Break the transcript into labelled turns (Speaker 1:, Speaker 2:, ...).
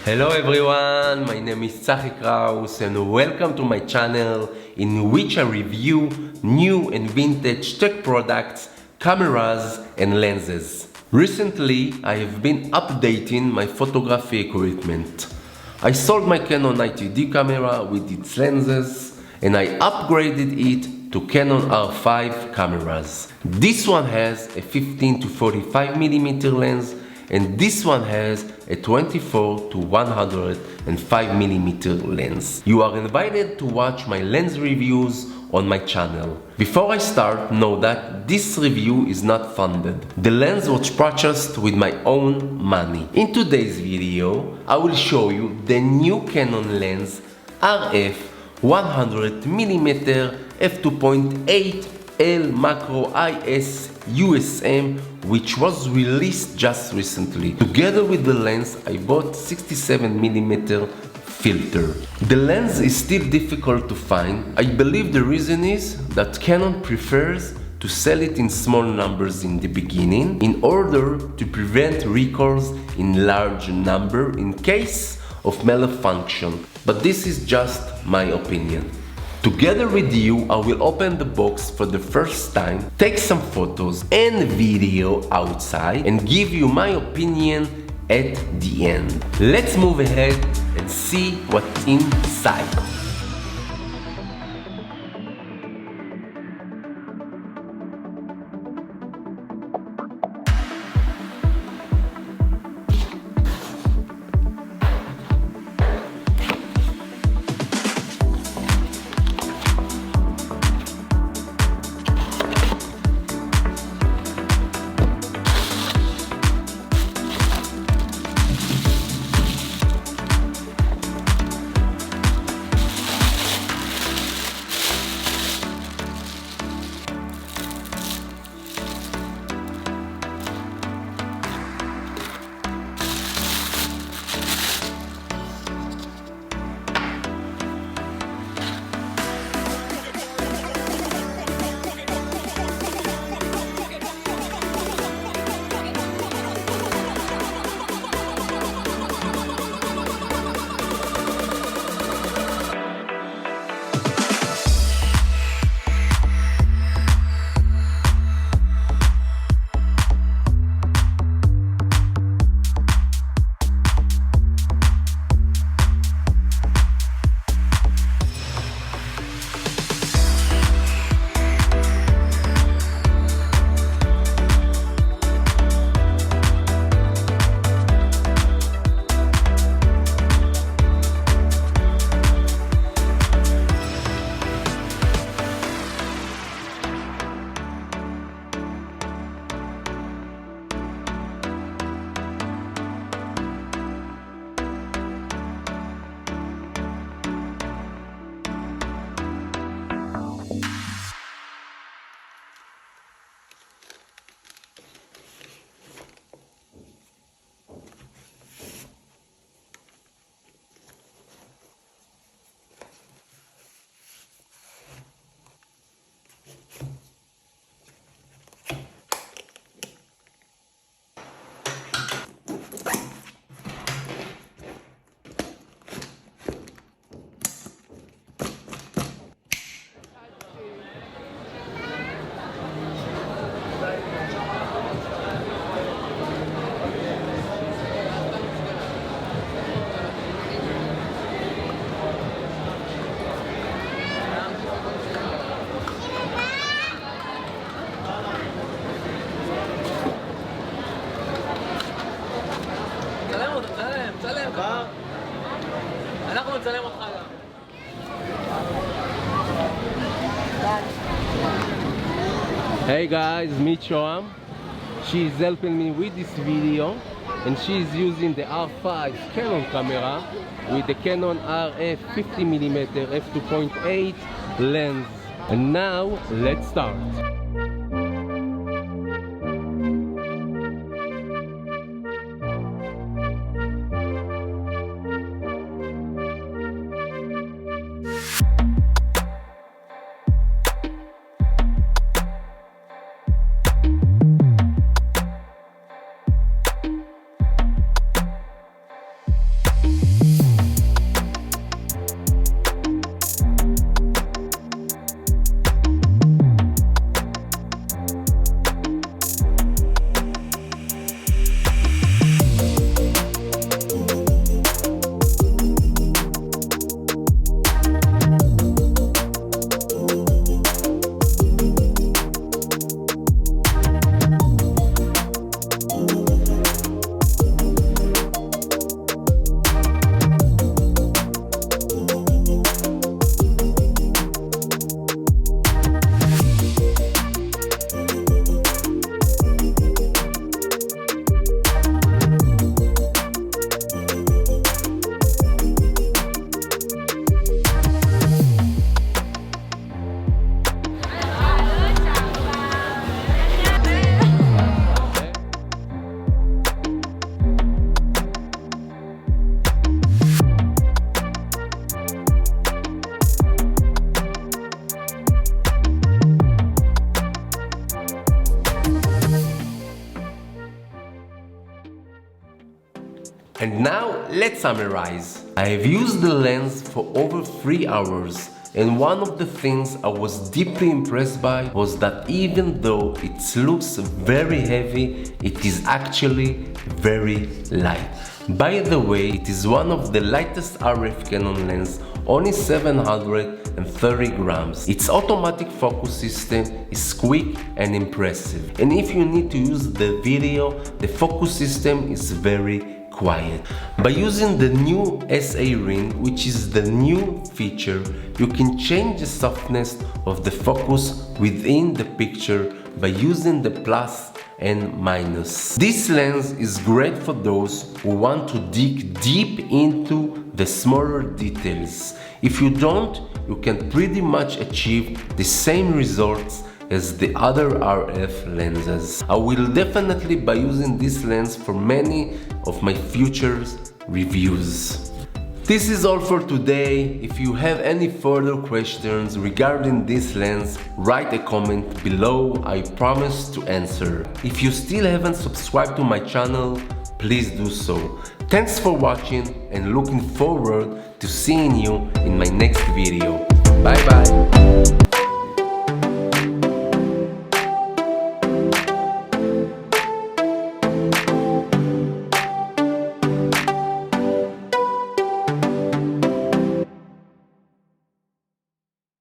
Speaker 1: Hello everyone, my name is Tzachi Kraus and welcome to my channel in which I review new and vintage tech products, cameras and lenses. Recently, I have been updating my photography equipment. I sold my Canon 90D camera with its lenses and I upgraded it to Canon R5 cameras. This one has a 15 to 45mm lens and this one has a 24 to 105mm lens. You are invited to watch my lens reviews on my channel. Before I start, know that this review is not funded. The lens was purchased with my own money. In today's video, I will show you the new Canon lens RF 100mm f2.8 L Macro IS USM, which was released just recently. Together with the lens, I bought 67mm filter. The lens is still difficult to find. I believe the reason is that Canon prefers to sell it in small numbers in the beginning in order to prevent recalls in large number in case of malfunction. But this is just my opinion. Together with you, I will open the box for the first time, take some photos and video outside and give you my opinion at the end. Let's move ahead and see what's inside. Hey guys, meet Shoam. She's helping me with this video and she's using the R5 Canon camera with the Canon RF 50mm f2.8 lens. And now let's start. And now let's summarize. I have used the lens for over 3 hours, and one of the things I was deeply impressed by was that even though it looks very heavy, it is actually very light. By the way, it is one of the lightest RF Canon lens, only 730 grams. Its automatic focus system is quick and impressive. And if you need to use the video, the focus system is very quiet. By using the new SA ring, which is the new feature, you can change the softness of the focus within the picture by using the plus and minus. This lens is great for those who want to dig deep into the smaller details. If you don't, you can pretty much achieve the same results as the other RF lenses. I will definitely be using this lens for many of my future reviews. This is all for today. If you have any further questions regarding this lens, write a comment below. I promise to answer. If you still haven't subscribed to my channel, please do so. Thanks for watching and looking forward to seeing you in my next video. Bye bye.